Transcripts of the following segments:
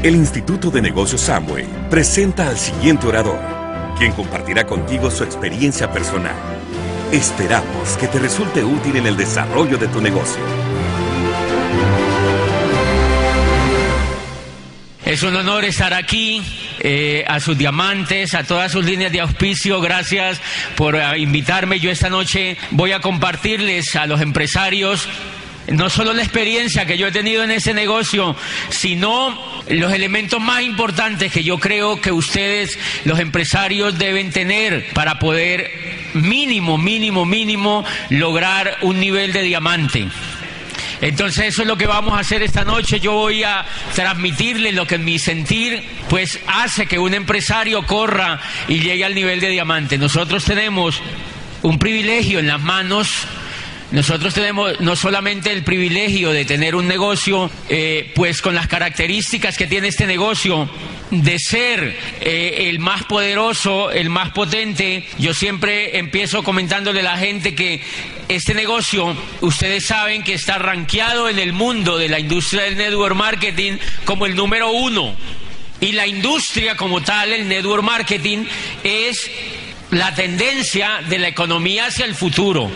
El Instituto de Negocios Amway presenta al siguiente orador, quien compartirá contigo su experiencia personal. Esperamos que te resulte útil en el desarrollo de tu negocio. Es un honor estar aquí, a sus diamantes, a todas sus líneas de auspicio. Gracias por invitarme. Yo esta noche voy a compartirles a los empresarios no solo la experiencia que yo he tenido en ese negocio, sino los elementos más importantes que yo creo que ustedes, los empresarios, deben tener para poder mínimo lograr un nivel de diamante. Entonces eso es lo que vamos a hacer esta noche. Yo voy a transmitirles lo que en mi sentir pues hace que un empresario corra y llegue al nivel de diamante. Nosotros tenemos un privilegio en las manos. Nosotros tenemos no solamente el privilegio de tener un negocio pues con las características que tiene este negocio, de ser el más poderoso, el más potente. Yo siempre empiezo comentándole a la gente que este negocio, ustedes saben que está rankeado en el mundo de la industria del network marketing como el número 1. Y la industria como tal, el network marketing, es la tendencia de la economía hacia el futuro.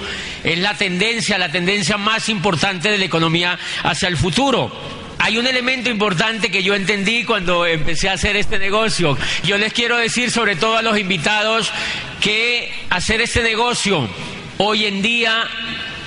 Es la tendencia más importante de la economía hacia el futuro. Hay un elemento importante que yo entendí cuando empecé a hacer este negocio. Yo les quiero decir, sobre todo a los invitados, que hacer este negocio hoy en día,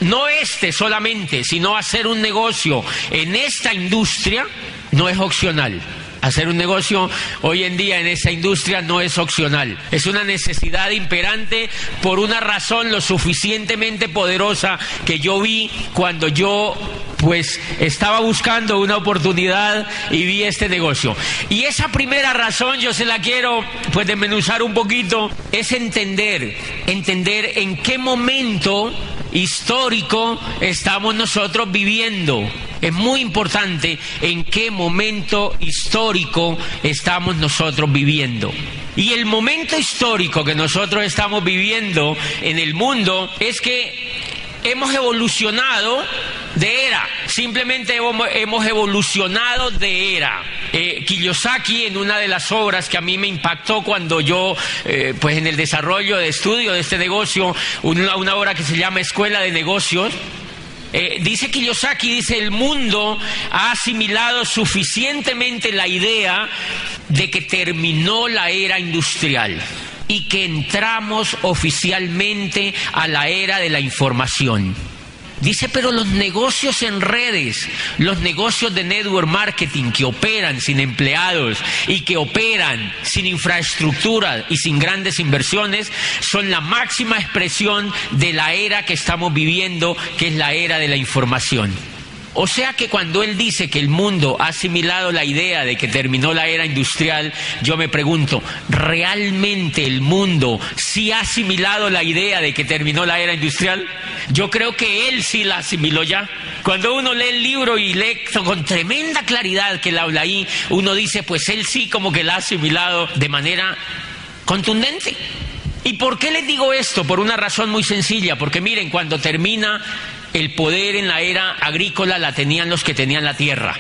no solamente, sino hacer un negocio en esta industria, no es opcional. Hacer un negocio hoy en día en esa industria no es opcional. Es una necesidad imperante por una razón lo suficientemente poderosa que yo vi cuando yo pues estaba buscando una oportunidad y vi este negocio. Y esa primera razón yo se la quiero pues desmenuzar un poquito, es entender en qué momento histórico estamos nosotros viviendo. Es muy importante en qué momento histórico estamos nosotros viviendo. Y el momento histórico que nosotros estamos viviendo en el mundo es que hemos evolucionado de era, simplemente hemos evolucionado de era. Kiyosaki, en una de las obras que a mí me impactó cuando yo, pues en el desarrollo de estudio de este negocio, una obra que se llama Escuela de Negocios, dice Kiyosaki, el mundo ha asimilado suficientemente la idea de que terminó la era industrial y que entramos oficialmente a la era de la información. Dice, pero los negocios en redes, los negocios de network marketing que operan sin empleados y que operan sin infraestructura y sin grandes inversiones, son la máxima expresión de la era que estamos viviendo, que es la era de la información. O sea que cuando él dice que el mundo ha asimilado la idea de que terminó la era industrial, yo me pregunto, ¿realmente el mundo sí ha asimilado la idea de que terminó la era industrial? Yo creo que él sí la asimiló ya. Cuando uno lee el libro y lee con tremenda claridad que él habla ahí, uno dice, pues él sí como que la ha asimilado de manera contundente. ¿Y por qué les digo esto? Por una razón muy sencilla, porque miren, cuando termina el poder en la era agrícola la tenían los que tenían la tierra.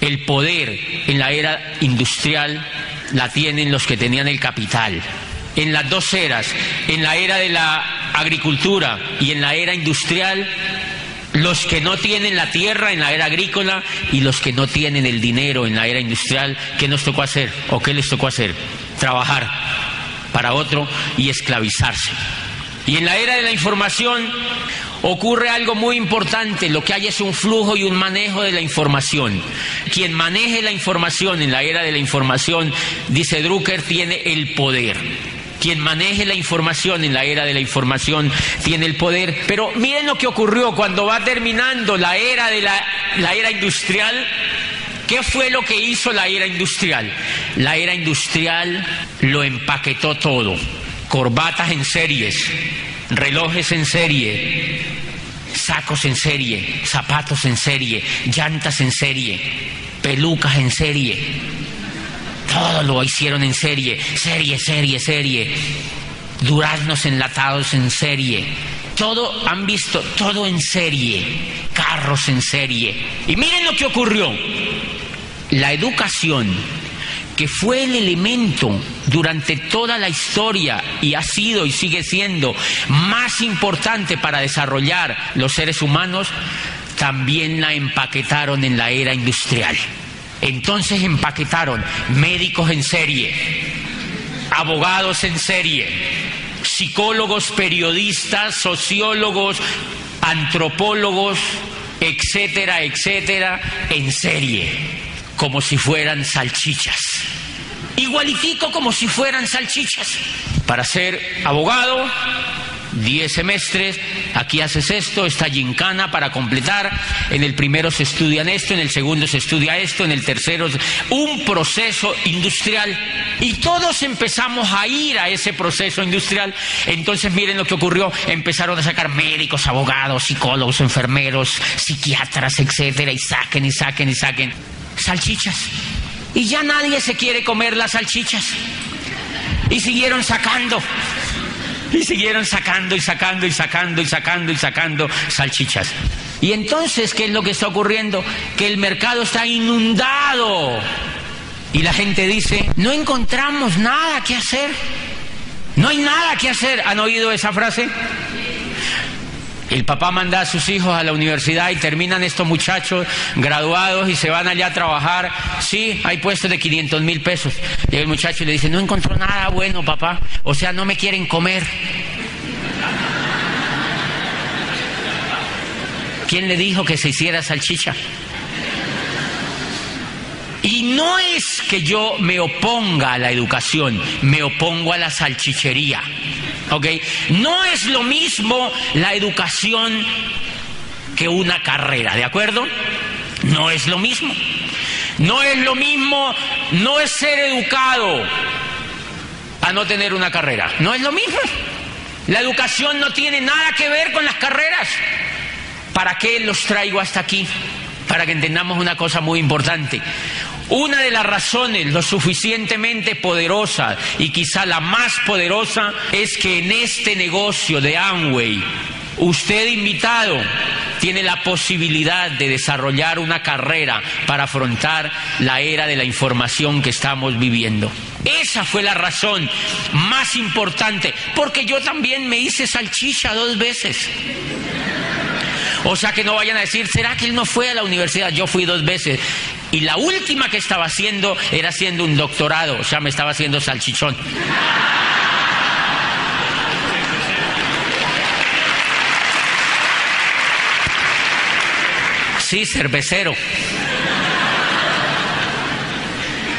El poder en la era industrial la tienen los que tenían el capital. En las dos eras, en la era de la agricultura y en la era industrial, los que no tienen la tierra en la era agrícola y los que no tienen el dinero en la era industrial, ¿qué nos tocó hacer? ¿O qué les tocó hacer? Trabajar para otro y esclavizarse. Y en la era de la información ocurre algo muy importante. Lo que hay es un flujo y un manejo de la información. Quien maneje la información en la era de la información, dice Drucker, tiene el poder. Quien maneje la información en la era de la información tiene el poder. Pero miren lo que ocurrió cuando va terminando la era de la era industrial. ¿Qué fue lo que hizo la era industrial? La era industrial lo empaquetó todo. Corbatas en series, relojes en serie, sacos en serie, zapatos en serie, llantas en serie, pelucas en serie. Todo lo hicieron en serie, serie. Duraznos enlatados en serie. Todo, han visto, todo en serie. Carros en serie. Y miren lo que ocurrió. La educación, que fue el elemento durante toda la historia y ha sido y sigue siendo más importante para desarrollar los seres humanos, también la empaquetaron en la era industrial. Entonces empaquetaron médicos en serie, abogados en serie, psicólogos, periodistas, sociólogos, antropólogos, etcétera, etcétera, en serie, como si fueran salchichas. Igualitico como si fueran salchichas. Para ser abogado, 10 semestres, aquí haces esto, esta gincana para completar, en el primero se estudian esto, en el segundo se estudia esto, en el tercero, un proceso industrial. Y todos empezamos a ir a ese proceso industrial. Entonces miren lo que ocurrió, empezaron a sacar médicos, abogados, psicólogos, enfermeros, psiquiatras, etcétera, y saquen salchichas. Y ya nadie se quiere comer las salchichas. Y siguieron sacando. Y siguieron sacando salchichas. Y entonces, ¿qué es lo que está ocurriendo? Que el mercado está inundado. Y la gente dice, no encontramos nada que hacer. No hay nada que hacer. ¿Han oído esa frase? El papá manda a sus hijos a la universidad y terminan estos muchachos graduados y se van allá a trabajar. Sí, hay puestos de 500,000 pesos. Y el muchacho le dice, no encontró nada bueno, papá. O sea, no me quieren comer. ¿Quién le dijo que se hiciera salchicha? Y no es que yo me oponga a la educación, me opongo a la salchichería. ¿Ok? No es lo mismo la educación que una carrera, ¿de acuerdo? No es lo mismo. No es lo mismo, no es ser educado a no tener una carrera. No es lo mismo. La educación no tiene nada que ver con las carreras. ¿Para qué los traigo hasta aquí? Para que entendamos una cosa muy importante. Una de las razones lo suficientemente poderosa y quizá la más poderosa es que en este negocio de Amway, usted invitado tiene la posibilidad de desarrollar una carrera para afrontar la era de la información que estamos viviendo. Esa fue la razón más importante, porque yo también me hice salchicha 2 veces. O sea, que no vayan a decir, ¿será que él no fue a la universidad? Yo fui 2 veces. Y la última que estaba haciendo era haciendo un doctorado. O sea, me estaba haciendo salchichón. Sí, cervecero.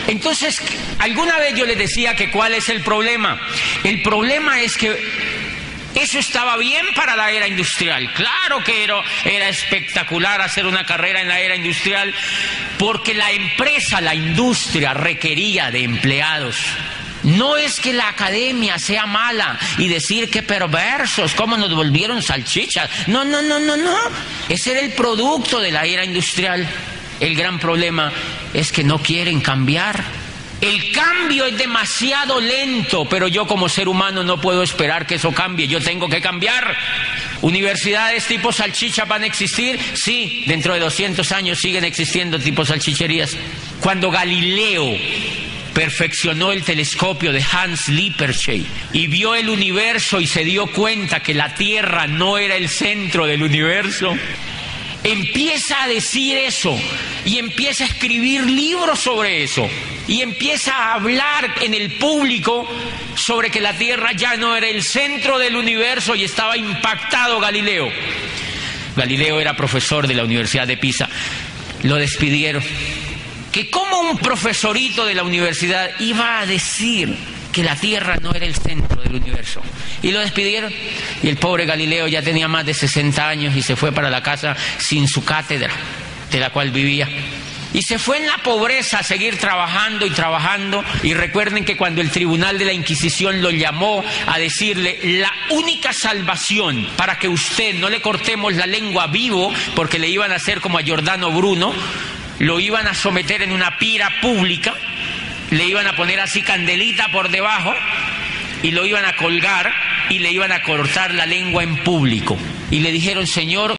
Entonces, alguna vez yo les decía que ¿cuál es el problema? El problema es que eso estaba bien para la era industrial. Claro que era espectacular hacer una carrera en la era industrial, porque la empresa, la industria requería de empleados. No es que la academia sea mala y decir que perversos, cómo nos volvieron salchichas. No. Ese era el producto de la era industrial. El gran problema es que no quieren cambiar. El cambio es demasiado lento, pero yo como ser humano no puedo esperar que eso cambie, yo tengo que cambiar. ¿Universidades tipo salchicha van a existir? Sí, dentro de 200 años siguen existiendo tipo salchicherías. Cuando Galileo perfeccionó el telescopio de Hans Lippershey y vio el universo y se dio cuenta que la Tierra no era el centro del universo, empieza a decir eso y empieza a escribir libros sobre eso y empieza a hablar en el público sobre que la Tierra ya no era el centro del universo, y estaba impactado Galileo. Galileo era profesor de la Universidad de Pisa. Lo despidieron. Que como un profesorito de la universidad iba a decir que la Tierra no era el centro del universo. Y lo despidieron. Y el pobre Galileo ya tenía más de 60 años y se fue para la casa sin su cátedra, de la cual vivía. Y se fue en la pobreza a seguir trabajando y trabajando. Y recuerden que cuando el tribunal de la Inquisición lo llamó a decirle, la única salvación para que usted no le cortemos la lengua vivo, porque le iban a hacer como a Giordano Bruno, lo iban a someter en una pira pública, le iban a poner así candelita por debajo y lo iban a colgar y le iban a cortar la lengua en público. Y le dijeron, señor,